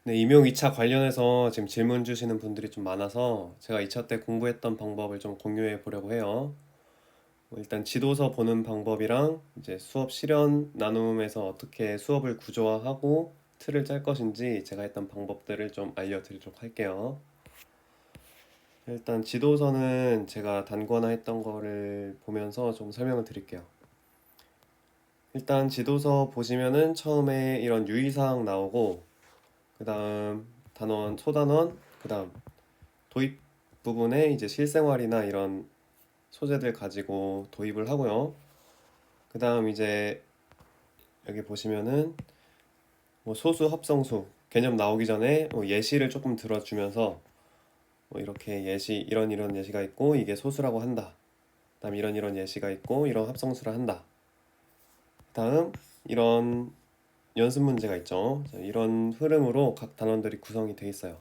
네, 임용 2차 관련해서 지금 질문 주시는 분들이 좀 많아서 제가 2차 때 공부했던 방법을 좀 공유해 보려고 해요. 일단 지도서 보는 방법이랑 이제 수업 실현 나눔에서 어떻게 수업을 구조화하고 틀을 짤 것인지 제가 했던 방법들을 좀 알려드리도록 할게요. 일단 지도서는 제가 단거나 했던 거를 보면서 좀 설명을 드릴게요. 일단 지도서 보시면은 처음에 이런 유의사항 나오고 그 다음 단원, 소단원, 그 다음 도입 부분에 이제 실생활이나 이런 소재들 가지고 도입을 하고요. 그 다음 이제 여기 보시면은 뭐 소수, 합성수 개념 나오기 전에 뭐 예시를 조금 들어주면서 뭐 이렇게 예시 이런 예시가 있고 이게 소수라고 한다. 그다음 이런 예시가 있고 이런 합성수를 한다. 다음 이런 연습 문제가 있죠. 이런 흐름으로 각 단원들이 구성이 돼 있어요.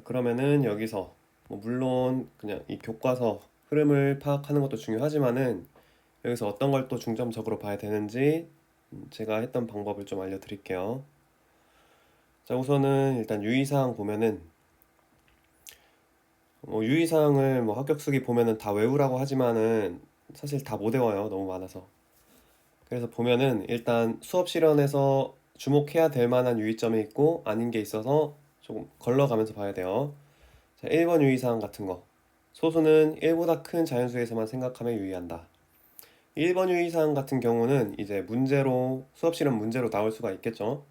그러면은 여기서 뭐 물론 그냥 이 교과서 흐름을 파악하는 것도 중요하지만은 여기서 어떤 걸 또 중점적으로 봐야 되는지 제가 했던 방법을 좀 알려드릴게요. 자, 우선은 일단 유의사항 보면은 유의사항을 뭐 합격수기 보면은 다 외우라고 하지만은 사실 다 못 외워요. 너무 많아서. 그래서 보면은 일단 수업 실현에서 주목해야 될 만한 유의점이 있고 아닌 게 있어서 조금 걸러가면서 봐야 돼요. 자, 1번 유의사항 같은 거. 소수는 1보다 큰 자연수에서만 생각하며 유의한다. 1번 유의사항 같은 경우는 이제 문제로 수업 실험 문제로 나올 수가 있겠죠.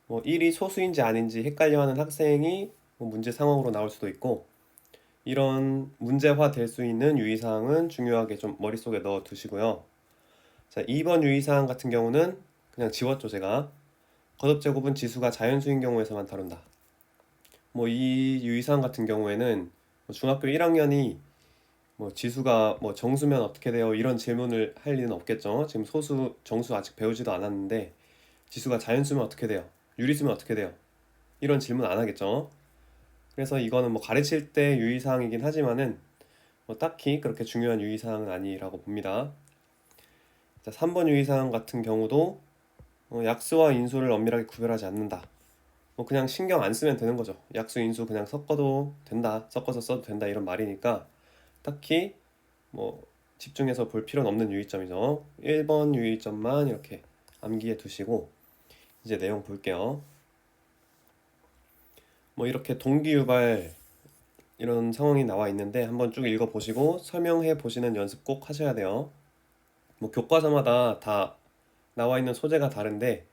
뭐 1이 소수인지 아닌지 헷갈려하는 학생이 뭐 문제 상황으로 나올 수도 있고 이런 문제화 될 수 있는 유의사항은 중요하게 좀 머릿속에 넣어 두시고요. 자, 2번 유의사항 같은 경우는 그냥 지웠죠, 제가. 거듭제곱은 지수가 자연수인 경우에서만 다룬다. 뭐 이 유의사항 같은 경우에는 뭐 중학교 1학년이 뭐 지수가 뭐 정수면 어떻게 돼요? 이런 질문을 할 일은 없겠죠. 지금 소수, 정수 아직 배우지도 않았는데 지수가 자연수면 어떻게 돼요? 유리수면 어떻게 돼요? 이런 질문 안 하겠죠. 그래서 이거는 뭐 가르칠 때 유의사항이긴 하지만은 뭐 딱히 그렇게 중요한 유의사항은 아니라고 봅니다. 자, 3번 유의사항 같은 경우도 약수와 인수를 엄밀하게 구별하지 않는다. 뭐 그냥 신경 안 쓰면 되는 거죠. 약수, 인수 그냥 섞어도 된다. 섞어서 써도 된다. 이런 말이니까 딱히 뭐 집중해서 볼 필요는 없는 유의점이죠. 1번 유의점만 이렇게 암기해 두시고 이제 내용 볼게요. 뭐 이렇게 동기유발 이런 상황이 나와 있는데 한번 쭉 읽어보시고 설명해 보시는 연습 꼭 하셔야 돼요. 뭐 교과서마다 다 나와 있는 소재가 다른데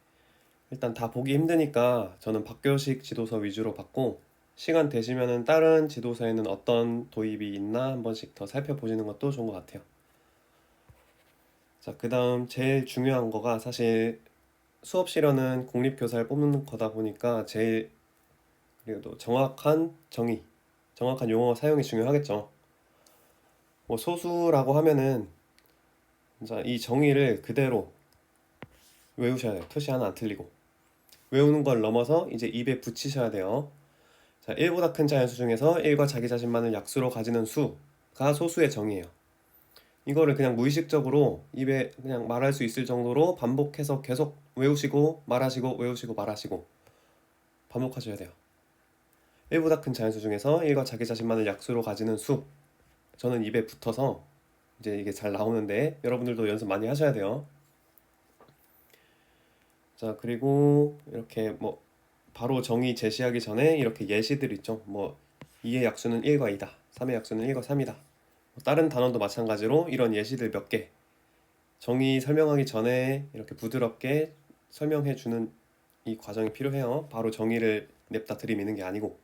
일단 다 보기 힘드니까 저는 박교식 지도서 위주로 봤고 시간 되시면은 다른 지도서에는 어떤 도입이 있나 한 번씩 더 살펴보시는 것도 좋은 것 같아요. 자, 그 다음 제일 중요한 거가 사실 수업 실현은 공립교사를 뽑는 거다 보니까 제일 그래도 정확한 정의, 정확한 용어 사용이 중요하겠죠. 뭐 소수라고 하면은 자, 이 정의를 그대로 외우셔야 돼요. 표시 하나 안 틀리고. 외우는 걸 넘어서 이제 입에 붙이셔야 돼요. 자, 1보다 큰 자연수 중에서 1과 자기 자신만을 약수로 가지는 수가 소수의 정의예요. 이거를 그냥 무의식적으로 입에 그냥 말할 수 있을 정도로 반복해서 계속 외우시고 말하시고 외우시고 말하시고 반복하셔야 돼요. 1보다 큰 자연수 중에서 1과 자기 자신만을 약수로 가지는 수. 저는 입에 붙어서 이제 이게 잘 나오는데 여러분들도 연습 많이 하셔야 돼요. 자, 그리고 이렇게 뭐 바로 정의 제시하기 전에 이렇게 예시들 있죠. 뭐 2의 약수는 1과 2다. 3의 약수는 1과 3이다. 다른 단원도 마찬가지로 이런 예시들 몇 개 정의 설명하기 전에 이렇게 부드럽게 설명해 주는 이 과정이 필요해요. 바로 정의를 냅다 들이미는 게 아니고.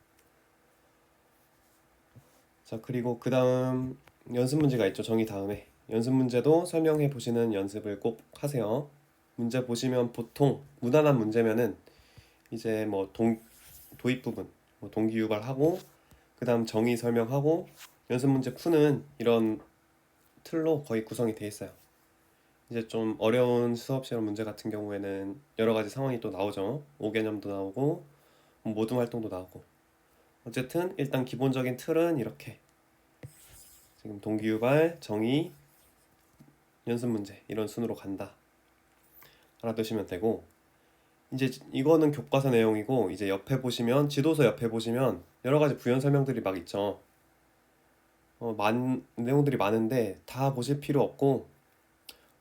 자, 그리고 그 다음 연습 문제가 있죠. 정의 다음에. 연습 문제도 설명해 보시는 연습을 꼭 하세요. 문제 보시면 보통 무난한 문제면은 이제 뭐 도입 부분, 뭐 동기 유발하고 그 다음 정의 설명하고 연습 문제 푸는 이런 틀로 거의 구성이 돼 있어요. 이제 좀 어려운 수업 시험 문제 같은 경우에는 여러 가지 상황이 또 나오죠. 5개념도 나오고 모든 활동도 나오고. 어쨌든 일단 기본적인 틀은 이렇게 지금 동기유발, 정의, 연습 문제 이런 순으로 간다. 알아두시면 되고 이제 이거는 교과서 내용이고 이제 옆에 보시면 지도서 옆에 보시면 여러 가지 부연 설명들이 막 있죠. 내용들이 많은데 다 보실 필요 없고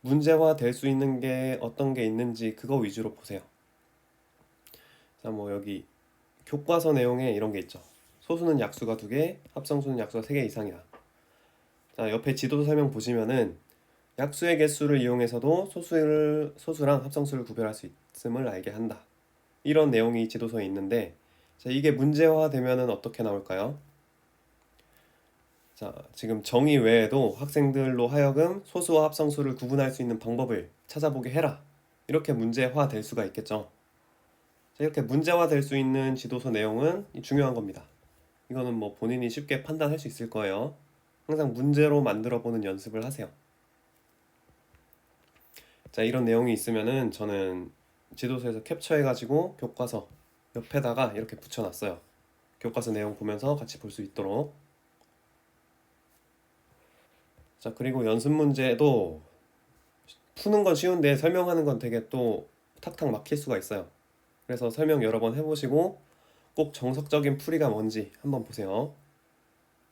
문제화 될 수 있는 게 어떤 게 있는지 그거 위주로 보세요. 자, 뭐 여기 교과서 내용에 이런 게 있죠. 소수는 약수가 2개, 합성수는 약수가 3개 이상이다. 자, 옆에 지도서 설명 보시면은 약수의 개수를 이용해서도 소수랑 합성수를 구별할 수 있음을 알게 한다. 이런 내용이 지도서에 있는데, 자, 이게 문제화 되면은 어떻게 나올까요? 자, 지금 정의 외에도 학생들로 하여금 소수와 합성수를 구분할 수 있는 방법을 찾아보게 해라. 이렇게 문제화 될 수가 있겠죠. 자, 이렇게 문제화 될 수 있는 지도서 내용은 중요한 겁니다. 이거는 뭐 본인이 쉽게 판단할 수 있을 거예요. 항상 문제로 만들어 보는 연습을 하세요. 자, 이런 내용이 있으면은 저는 지도서에서 캡처해가지고 교과서 옆에다가 이렇게 붙여놨어요. 교과서 내용 보면서 같이 볼 수 있도록. 자, 그리고 연습 문제도 푸는 건 쉬운데 설명하는 건 되게 또 탁탁 막힐 수가 있어요. 그래서 설명 여러 번 해보시고 꼭 정석적인 풀이가 뭔지 한번 보세요.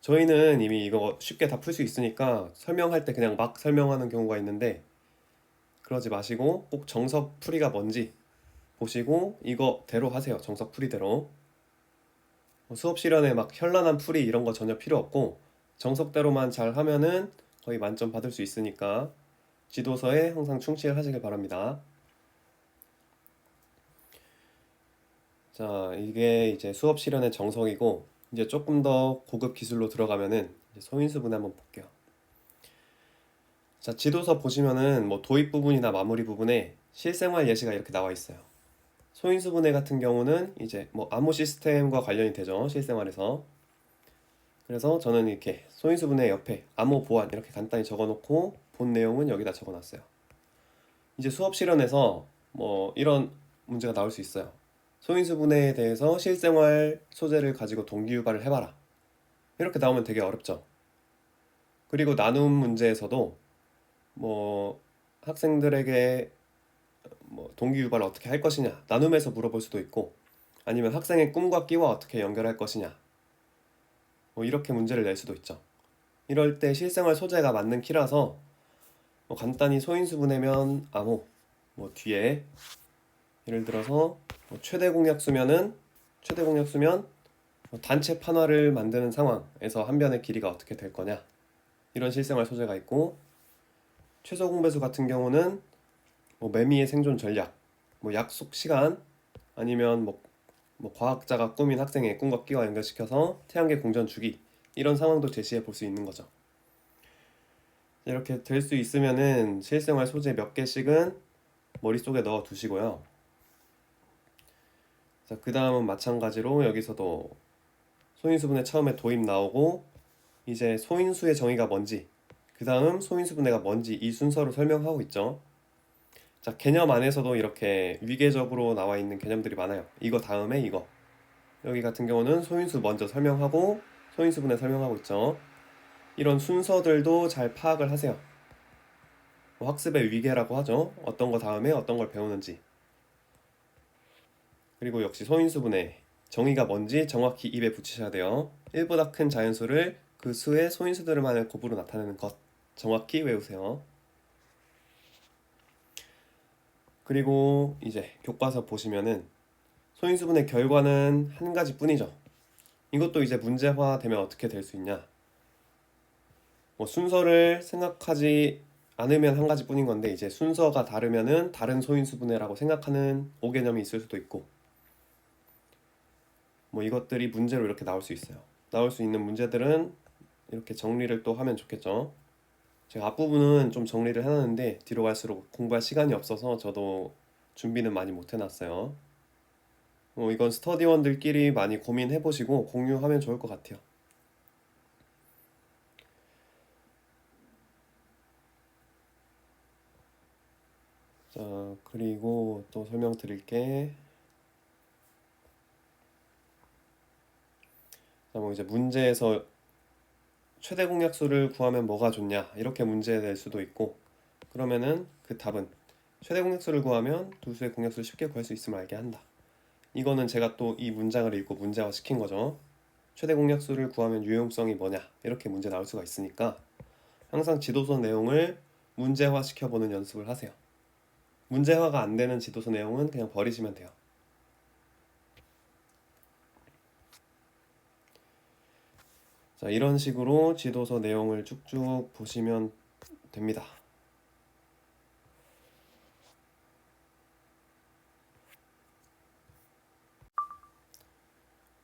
저희는 이미 이거 쉽게 다 풀 수 있으니까 설명할 때 그냥 막 설명하는 경우가 있는데 그러지 마시고 꼭 정석 풀이가 뭔지 보시고 이거대로 하세요. 정석 풀이대로. 수업 시간에 막 현란한 풀이 이런 거 전혀 필요 없고 정석대로만 잘 하면은 거의 만점 받을 수 있으니까 지도서에 항상 충실하시길 바랍니다. 자, 이게 이제 수업 실현의 정석이고 이제 조금 더 고급 기술로 들어가면은 이제 소인수분 한번 볼게요. 자, 지도서 보시면은 뭐 도입 부분이나 마무리 부분에 실생활 예시가 이렇게 나와 있어요. 소인수분해 같은 경우는 이제 뭐 암호 시스템과 관련이 되죠. 실생활에서. 그래서 저는 이렇게 소인수분해 옆에 암호 보안 이렇게 간단히 적어놓고 본 내용은 여기다 적어놨어요. 이제 수업 실현에서 뭐 이런 문제가 나올 수 있어요. 소인수분해에 대해서 실생활 소재를 가지고 동기유발을 해봐라. 이렇게 나오면 되게 어렵죠. 그리고 나눔 문제에서도 뭐 학생들에게 뭐 동기유발을 어떻게 할 것이냐 나눔에서 물어볼 수도 있고 아니면 학생의 꿈과 끼와 어떻게 연결할 것이냐 뭐 이렇게 문제를 낼 수도 있죠. 이럴 때 실생활 소재가 맞는 키라서 뭐 간단히 소인수분해면 암호 뭐 뒤에 예를 들어서 뭐 최대 공약수면 뭐 단체 판화를 만드는 상황에서 한 변의 길이가 어떻게 될 거냐 이런 실생활 소재가 있고 최소 공배수 같은 경우는 뭐 매미의 생존 전략 뭐 약속 시간 아니면 뭐 과학자가 꾸민 학생의 꿈과 끼와 연결시켜서 태양계 공전 주기 이런 상황도 제시해 볼 수 있는 거죠. 이렇게 될 수 있으면은 실생활 소재 몇 개씩은 머릿속에 넣어 두시고요. 자, 그 다음은 마찬가지로 여기서도 소인수분해 처음에 도입 나오고 이제 소인수의 정의가 뭔지 그 다음 소인수분해가 뭔지 이 순서로 설명하고 있죠. 자, 개념 안에서도 이렇게 위계적으로 나와 있는 개념들이 많아요. 이거 다음에 이거 여기 같은 경우는 소인수 먼저 설명하고 소인수분해 설명하고 있죠. 이런 순서들도 잘 파악을 하세요. 뭐 학습의 위계라고 하죠. 어떤 거 다음에 어떤 걸 배우는지. 그리고 역시 소인수분해 정의가 뭔지 정확히 입에 붙이셔야 돼요. 1보다 큰 자연수를 그 수의 소인수들만의 곱으로 나타내는 것 정확히 외우세요. 그리고 이제 교과서 보시면은 소인수분해 결과는 한 가지뿐이죠. 이것도 이제 문제화 되면 어떻게 될 수 있냐? 뭐 순서를 생각하지 않으면 한 가지뿐인 건데 이제 순서가 다르면은 다른 소인수분해라고 생각하는 오개념이 있을 수도 있고 뭐 이것들이 문제로 이렇게 나올 수 있어요. 나올 수 있는 문제들은 이렇게 정리를 또 하면 좋겠죠. 제가 앞부분은 좀 정리를 해놨는데 뒤로 갈수록 공부할 시간이 없어서 저도 준비는 많이 못 해놨어요. 이건 스터디원들끼리 많이 고민해보시고 공유하면 좋을 것 같아요. 자, 그리고 또 설명드릴게. 자, 뭐 이제 문제에서 최대 공약수를 구하면 뭐가 좋냐 이렇게 문제 낼 수도 있고 그러면은 그 답은 최대 공약수를 구하면 두 수의 공약수를 쉽게 구할 수 있음을 알게 한다. 이거는 제가 또 이 문장을 읽고 문제화 시킨 거죠. 최대 공약수를 구하면 유용성이 뭐냐 이렇게 문제 나올 수가 있으니까 항상 지도서 내용을 문제화 시켜보는 연습을 하세요. 문제화가 안 되는 지도서 내용은 그냥 버리시면 돼요. 자, 이런 식으로 지도서 내용을 쭉쭉 보시면 됩니다.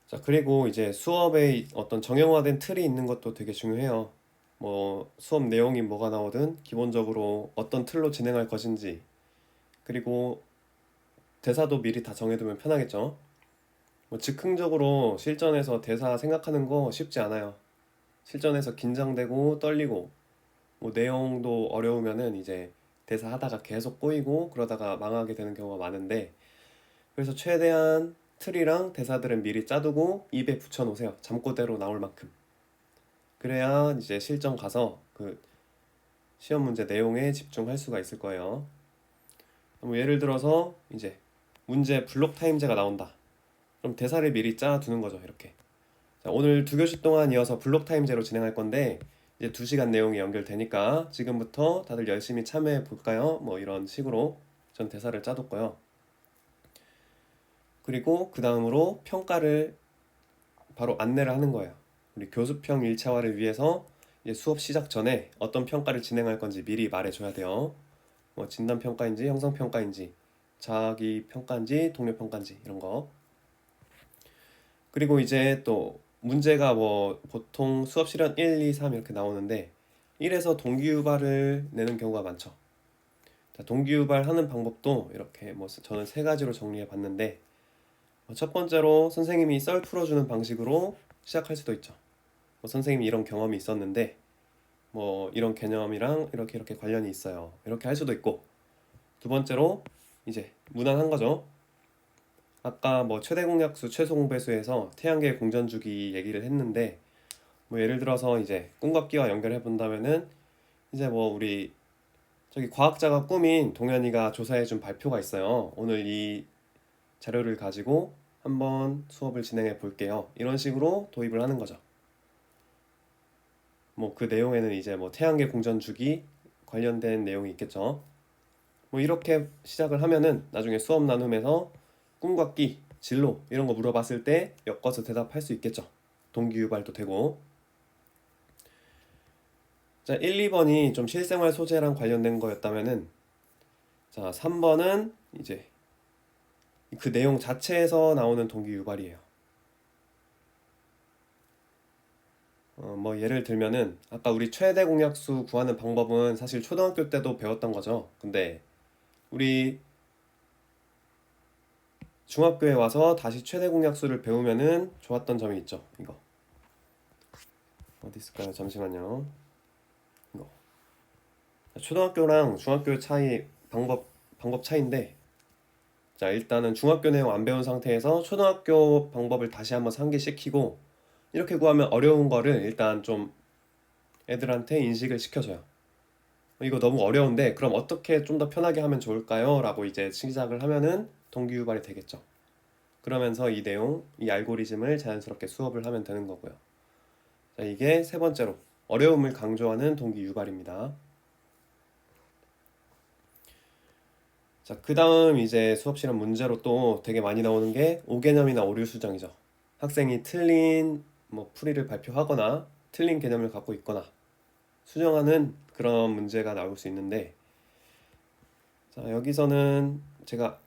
자, 그리고 이제 수업에 어떤 정형화된 틀이 있는 것도 되게 중요해요. 뭐 수업 내용이 뭐가 나오든 기본적으로 어떤 틀로 진행할 것인지, 그리고 대사도 미리 다 정해두면 편하겠죠. 뭐 즉흥적으로 실전에서 대사 생각하는 거 쉽지 않아요. 실전에서 긴장되고 떨리고 뭐 내용도 어려우면은 이제 대사 하다가 계속 꼬이고 그러다가 망하게 되는 경우가 많은데, 그래서 최대한 틀이랑 대사들은 미리 짜두고 입에 붙여 놓으세요. 잠꼬대로 나올 만큼. 그래야 이제 실전 가서 그 시험 문제 내용에 집중할 수가 있을 거예요. 뭐 예를 들어서 이제 문제 블록 타임제가 나온다. 그럼 대사를 미리 짜두는 거죠. 이렇게. 자, 오늘 두 교시 동안 이어서 블록 타임제로 진행할 건데 이제 2시간 내용이 연결되니까 지금부터 다들 열심히 참여해 볼까요? 뭐 이런 식으로 전 대사를 짜뒀고요. 그리고 그 다음으로 평가를 바로 안내를 하는 거예요. 우리 교수평 1차화를 위해서 이제 수업 시작 전에 어떤 평가를 진행할 건지 미리 말해줘야 돼요. 뭐 진단평가인지 형성평가인지 자기평가인지 동료평가인지 이런 거. 그리고 이제 또 문제가 뭐 보통 수업 실현 1, 2, 3 이렇게 나오는데 1에서 동기유발을 내는 경우가 많죠. 자, 동기유발 하는 방법도 이렇게 뭐 저는 3가지로 정리해 봤는데, 첫 번째로 선생님이 썰 풀어주는 방식으로 시작할 수도 있죠. 뭐 선생님이 이런 경험이 있었는데 뭐 이런 개념이랑 이렇게 이렇게 관련이 있어요. 이렇게 할 수도 있고, 두 번째로 이제 무난한 거죠. 아까 뭐 최대 공약수, 최소 공배수에서 태양계 공전주기 얘기를 했는데 뭐 예를 들어서 이제 꿈과 끼와 연결해 본다면은 이제 뭐 우리 저기 과학자가 꾸민 동현이가 조사해준 발표가 있어요. 오늘 이 자료를 가지고 한번 수업을 진행해 볼게요. 이런 식으로 도입을 하는 거죠. 뭐 그 내용에는 이제 뭐 태양계 공전주기 관련된 내용이 있겠죠. 뭐 이렇게 시작을 하면은 나중에 수업 나눔에서 꿈과 끼, 진로 이런 거 물어봤을 때 엮어서 대답할 수 있겠죠. 동기유발도 되고. 자, 1, 2번이 좀 실생활 소재랑 관련된 거였다면은, 자, 3번은 이제 그 내용 자체에서 나오는 동기유발이에요. 뭐 예를 들면은 아까 우리 최대 공약수 구하는 방법은 사실 초등학교 때도 배웠던 거죠. 근데 우리 중학교에 와서 다시 최대 공약수를 배우면은 좋았던 점이 있죠. 이거 어디 있을까요? 잠시만요. 이거 초등학교랑 중학교 차이 방법 차이인데, 자, 일단은 중학교 내용 안 배운 상태에서 초등학교 방법을 다시 한번 상기시키고 이렇게 구하면 어려운 거를 일단 좀 애들한테 인식을 시켜줘요. 이거 너무 어려운데 그럼 어떻게 좀 더 편하게 하면 좋을까요? 라고 이제 시작을 하면은 동기유발이 되겠죠. 그러면서 이 내용, 이 알고리즘을 자연스럽게 수업을 하면 되는 거고요. 자, 이게 세 번째로 어려움을 강조하는 동기유발입니다. 자, 그 다음 이제 수업 실험 문제로 또 되게 많이 나오는 게 오개념이나 오류수정이죠. 학생이 틀린 뭐 풀이를 발표하거나 틀린 개념을 갖고 있거나 수정하는 그런 문제가 나올 수 있는데, 자, 여기서는 제가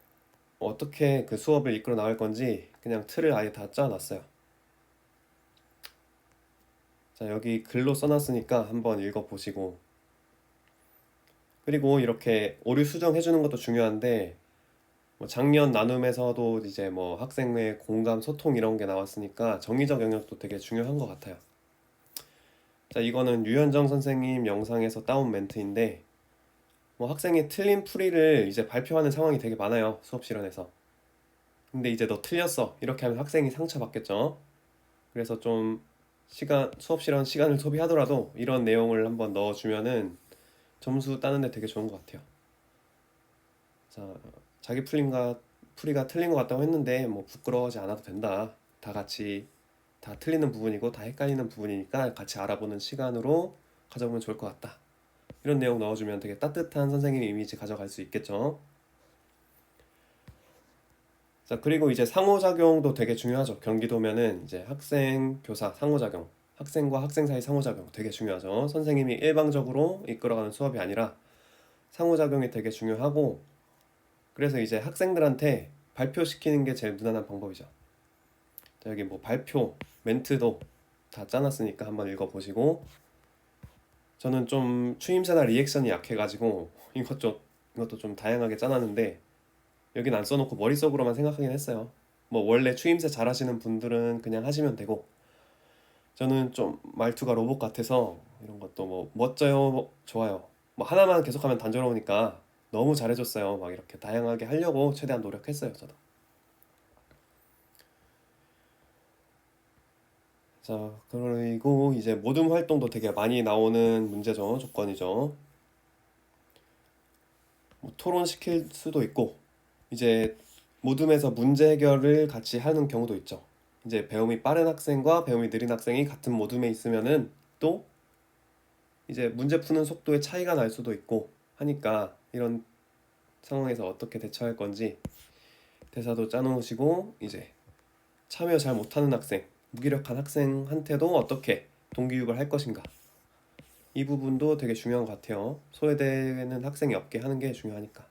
어떻게 그 수업을 이끌어 나갈 건지 그냥 틀을 아예 다 짜놨어요. 자, 여기 글로 써놨으니까 한번 읽어보시고, 그리고 이렇게 오류 수정해주는 것도 중요한데 뭐 작년 나눔에서도 이제 뭐 학생 의 공감, 소통 이런 게 나왔으니까 정의적 영역도 되게 중요한 것 같아요. 자, 이거는 유현정 선생님 영상에서 따온 멘트인데, 뭐 학생이 틀린 풀이를 이제 발표하는 상황이 되게 많아요. 수업 실현에서. 근데 이제 너 틀렸어 이렇게 하면 학생이 상처받겠죠. 그래서 좀 수업 실현 시간을 소비하더라도 이런 내용을 한번 넣어주면은 점수 따는데 되게 좋은 것 같아요. 자, 자기 풀이가 틀린 것 같다고 했는데 뭐 부끄러워하지 않아도 된다. 다 같이 다 틀리는 부분이고 다 헷갈리는 부분이니까 같이 알아보는 시간으로 가져보면 좋을 것 같다. 이런 내용 넣어주면 되게 따뜻한 선생님 이미지 가져갈 수 있겠죠. 자, 그리고 이제 상호작용도 되게 중요하죠. 경기도면은 이제 학생, 교사 상호작용, 학생과 학생 사이 상호작용 되게 중요하죠. 선생님이 일방적으로 이끌어가는 수업이 아니라 상호작용이 되게 중요하고, 그래서 이제 학생들한테 발표시키는 게 제일 무난한 방법이죠. 자, 여기 뭐 발표, 멘트도 다 짜놨으니까 한번 읽어보시고, 저는 좀 추임새나 리액션이 약해가지고 이것도 좀 다양하게 짜놨는데 여긴 안 써놓고 머릿속으로만 생각하긴 했어요. 뭐 원래 추임새 잘하시는 분들은 그냥 하시면 되고, 저는 좀 말투가 로봇 같아서 이런 것도 뭐 멋져요, 좋아요, 뭐 하나만 계속하면 단조로우니까 너무 잘해줬어요, 막 이렇게 다양하게 하려고 최대한 노력했어요, 저도. 자, 그리고 이제 모둠 활동도 되게 많이 나오는 문제죠, 조건이죠. 뭐 토론시킬 수도 있고, 이제 모둠에서 문제 해결을 같이 하는 경우도 있죠. 이제 배움이 빠른 학생과 배움이 느린 학생이 같은 모둠에 있으면은 또 이제 문제 푸는 속도의 차이가 날 수도 있고 하니까, 이런 상황에서 어떻게 대처할 건지 대사도 짜놓으시고, 이제 참여 잘 못하는 학생, 무기력한 학생한테도 어떻게 동기유발 할 것인가, 이 부분도 되게 중요한 것 같아요. 소외되는 학생이 없게 하는 게 중요하니까.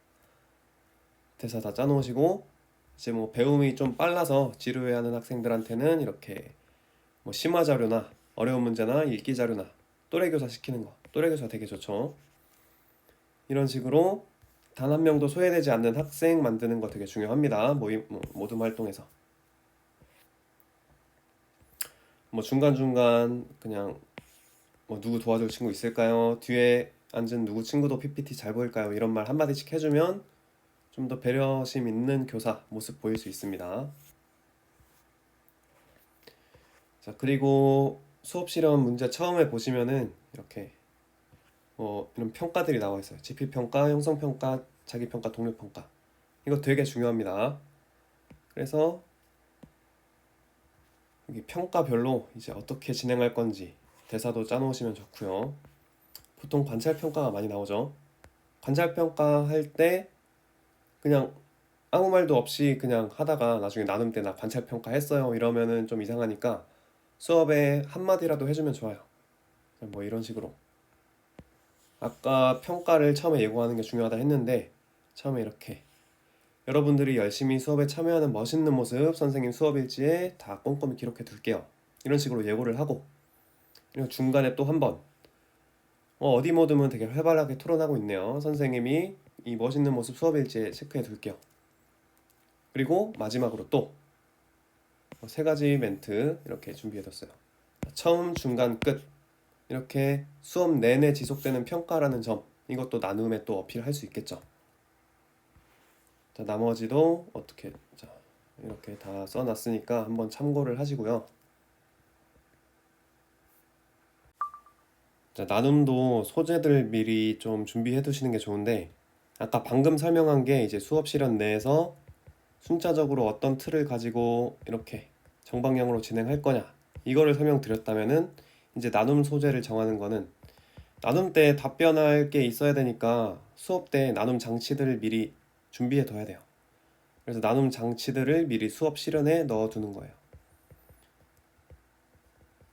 대사 다 짜놓으시고, 이제 뭐 배움이 좀 빨라서 지루해하는 학생들한테는 이렇게 뭐 심화 자료나 어려운 문제나 읽기 자료나 또래 교사 시키는 거, 또래 교사 되게 좋죠. 이런 식으로 단 한 명도 소외되지 않는 학생 만드는 거 되게 중요합니다. 모든 활동에서 뭐 중간중간 그냥 뭐 누구 도와줄 친구 있을까요? 뒤에 앉은 누구 친구도 PPT 잘 보일까요? 이런 말 한마디씩 해주면 좀 더 배려심 있는 교사 모습 보일 수 있습니다. 자, 그리고 수업 실험 문제 처음에 보시면은 이렇게 이런 평가들이 나와 있어요. 지필평가, 형성평가, 자기평가, 동료평가. 이거 되게 중요합니다. 그래서 여기 평가별로 이제 어떻게 진행할 건지 대사도 짜놓으시면 좋고요. 보통 관찰평가가 많이 나오죠. 관찰평가 할 때 그냥 아무 말도 없이 그냥 하다가 나중에 나눔 때 나 관찰평가 했어요 이러면은 좀 이상하니까 수업에 한마디라도 해주면 좋아요. 뭐 이런 식으로. 아까 평가를 처음에 예고하는 게 중요하다 했는데, 처음에 이렇게 여러분들이 열심히 수업에 참여하는 멋있는 모습 선생님 수업 일지에 다 꼼꼼히 기록해 둘게요, 이런 식으로 예고를 하고, 그리고 중간에 또 한 번 어디 모드면 되게 활발하게 토론하고 있네요, 선생님이 이 멋있는 모습 수업 일지에 체크해 둘게요. 그리고 마지막으로 또 세 가지 멘트 이렇게 준비해 뒀어요. 처음, 중간, 끝, 이렇게 수업 내내 지속되는 평가라는 점, 이것도 나눔에 또 어필할 수 있겠죠. 자, 나머지도 어떻게, 자, 이렇게 다 써놨으니까 한번 참고를 하시고요. 자, 나눔도 소재들 미리 좀 준비해 두시는 게 좋은데, 아까 방금 설명한 게 이제 수업 실현 내에서 순차적으로 어떤 틀을 가지고 이렇게 정방향으로 진행할 거냐, 이거를 설명드렸다면은, 이제 나눔 소재를 정하는 거는 나눔 때 답변할 게 있어야 되니까 수업 때 나눔 장치들을 미리 준비해 둬야 돼요. 그래서 나눔 장치들을 미리 수업 실현에 넣어 두는 거예요.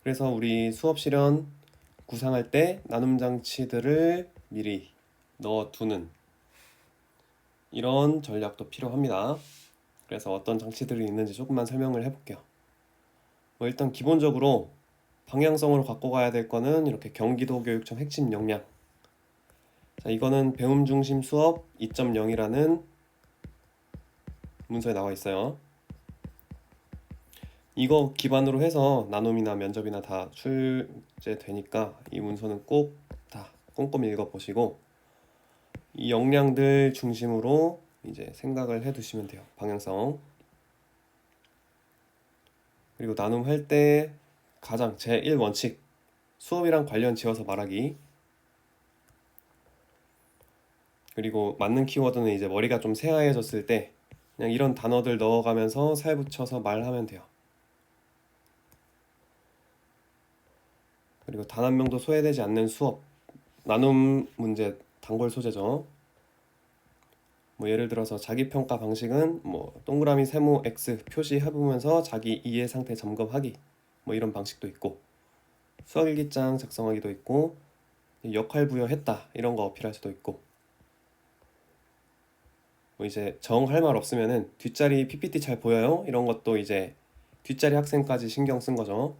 그래서 우리 수업 실현 구상할 때 나눔 장치들을 미리 넣어 두는 이런 전략도 필요합니다. 그래서 어떤 장치들이 있는지 조금만 설명을 해볼게요. 일단 기본적으로 방향성으로 갖고 가야 될 거는 이렇게 경기도 교육청 핵심 역량. 자, 이거는 배움 중심 수업 2.0이라는 문서에 나와 있어요. 이거 기반으로 해서 나눔이나 면접이나 다 출제되니까 이 문서는 꼭 다 꼼꼼히 읽어보시고 이 역량들 중심으로 이제 생각을 해두시면 돼요, 방향성. 그리고 나눔할 때 가장 제1원칙, 수업이랑 관련 지어서 말하기. 그리고 맞는 키워드는 이제 머리가 좀 새하얘졌을 때 그냥 이런 단어들 넣어가면서 살 붙여서 말하면 돼요. 그리고 단 한 명도 소외되지 않는 수업, 나눔 문제 단골 소재죠. 뭐 예를 들어서 자기평가 방식은 뭐 동그라미 세모 X 표시해보면서 자기 이해 상태 점검하기, 뭐 이런 방식도 있고, 수학일기장 작성하기도 있고, 역할 부여했다 이런 거 어필할 수도 있고, 뭐 이제 정 할 말 없으면은 뒷자리 PPT 잘 보여요? 이런 것도 이제 뒷자리 학생까지 신경 쓴 거죠.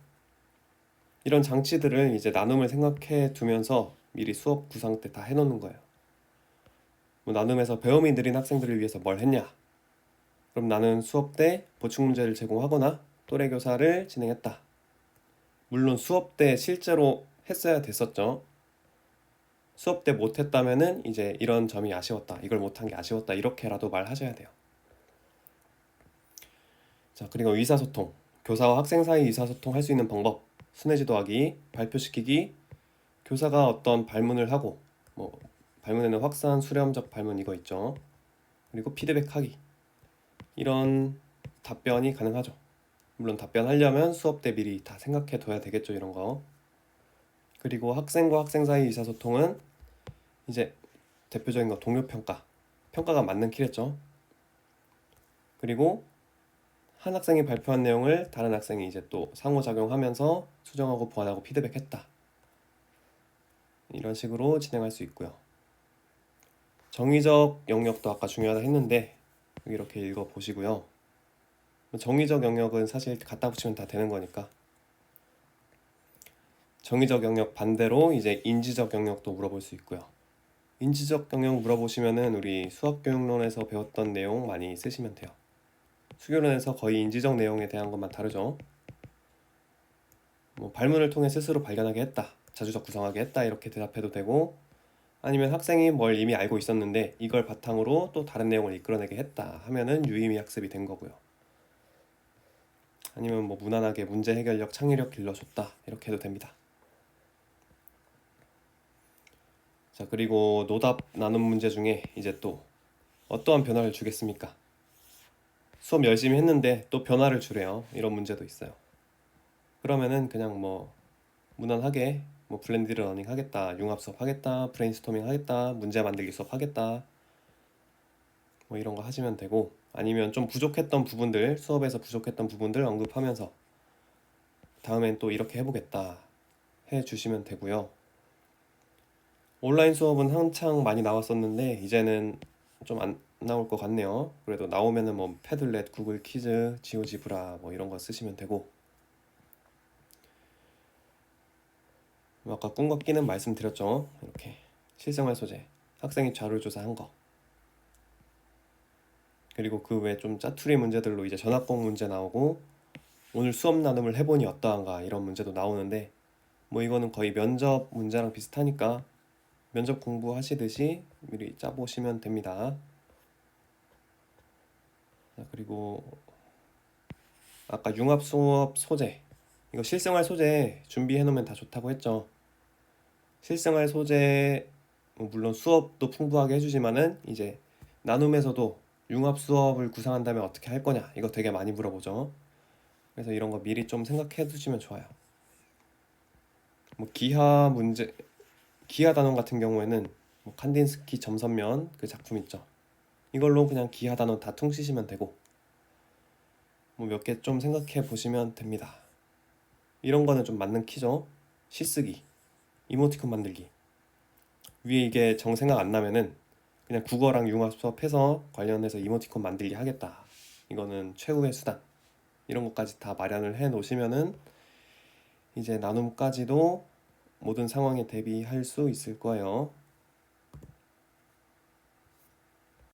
이런 장치들을 이제 나눔을 생각해 두면서 미리 수업 구상 때 다 해놓는 거예요. 뭐 나눔에서 배움이 느린 학생들을 위해서 뭘 했냐? 그럼 나는 수업 때 보충 문제를 제공하거나 또래 교사를 진행했다. 물론 수업 때 실제로 했어야 됐었죠. 수업 때 못했다면은 이제 이런 점이 아쉬웠다. 이걸 못한 게 아쉬웠다. 이렇게라도 말하셔야 돼요. 자, 그리고 의사소통. 교사와 학생 사이 의사소통 할 수 있는 방법. 순회지도하기, 발표시키기, 교사가 어떤 발문을 하고, 뭐 발문에는 확산, 수렴적 발문 이거 있죠. 그리고 피드백하기. 이런 답변이 가능하죠. 물론 답변하려면 수업 때 미리 다 생각해 둬야 되겠죠, 이런 거. 그리고 학생과 학생 사이 의사소통은 이제 대표적인 거 동료평가. 평가가 맞는 키랬죠. 그리고 한 학생이 발표한 내용을 다른 학생이 이제 또 상호작용하면서 수정하고 보완하고 피드백했다. 이런 식으로 진행할 수 있고요. 정의적 영역도 아까 중요하다 했는데 이렇게 읽어보시고요. 정의적 영역은 사실 갖다 붙이면 다 되는 거니까 정의적 영역 반대로 이제 인지적 영역도 물어볼 수 있고요. 인지적 영역 물어보시면은 우리 수학교육론에서 배웠던 내용 많이 쓰시면 돼요. 수교론에서 거의 인지적 내용에 대한 것만 다루죠. 뭐 발문을 통해 스스로 발견하게 했다, 자주적 구성하게 했다 이렇게 대답해도 되고, 아니면 학생이 뭘 이미 알고 있었는데 이걸 바탕으로 또 다른 내용을 이끌어내게 했다 하면은 유의미 학습이 된 거고요. 아니면 뭐 무난하게 문제 해결력, 창의력 길러줬다 이렇게 해도 됩니다. 자, 그리고 노답 나눔 문제 중에 이제 또 어떠한 변화를 주겠습니까? 수업 열심히 했는데 또 변화를 주래요. 이런 문제도 있어요. 그러면은 그냥 뭐 무난하게 뭐 블렌디드 러닝 하겠다, 융합 수업 하겠다, 브레인스토밍 하겠다, 문제 만들기 수업 하겠다, 뭐 이런 거 하시면 되고, 아니면 좀 부족했던 부분들, 수업에서 부족했던 부분들 언급하면서 다음엔 또 이렇게 해보겠다 해주시면 되고요. 온라인 수업은 한창 많이 나왔었는데 이제는 좀 안 나올 것 같네요. 그래도 나오면은 뭐 패들렛, 구글 퀴즈, 지오지브라 뭐 이런 거 쓰시면 되고, 뭐 아까 꿈과 끼는 말씀드렸죠. 이렇게 실생활 소재, 학생이 자료조사한 거, 그리고 그 외에 좀 짜투리 문제들로 이제 전학공 문제 나오고, 오늘 수업 나눔을 해보니 어떠한가 이런 문제도 나오는데, 뭐 이거는 거의 면접 문제랑 비슷하니까 면접 공부하시듯이 미리 짜보시면 됩니다. 자, 그리고 아까 융합 수업 소재, 이거 실생활 소재 준비해 놓으면 다 좋다고 했죠. 실생활 소재 물론 수업도 풍부하게 해주지만은 이제 나눔에서도 융합 수업을 구상한다면 어떻게 할 거냐 이거 되게 많이 물어보죠. 그래서 이런 거 미리 좀 생각해 두시면 좋아요. 뭐 기하 문제, 기하 단원 같은 경우에는 뭐 칸딘스키 점선면 그 작품 있죠. 이걸로 그냥 기하 단원 다 퉁치시면 되고, 뭐 몇 개 좀 생각해 보시면 됩니다. 이런 거는 좀 맞는 키죠. 시쓰기, 이모티콘 만들기. 위에 이게 정 생각 안 나면은 그냥 국어랑 융합 수업해서 관련해서 이모티콘 만들기 하겠다. 이거는 최후의 수단. 이런 것까지 다 마련을 해 놓으시면은 이제 나눔까지도 모든 상황에 대비할 수 있을 거예요.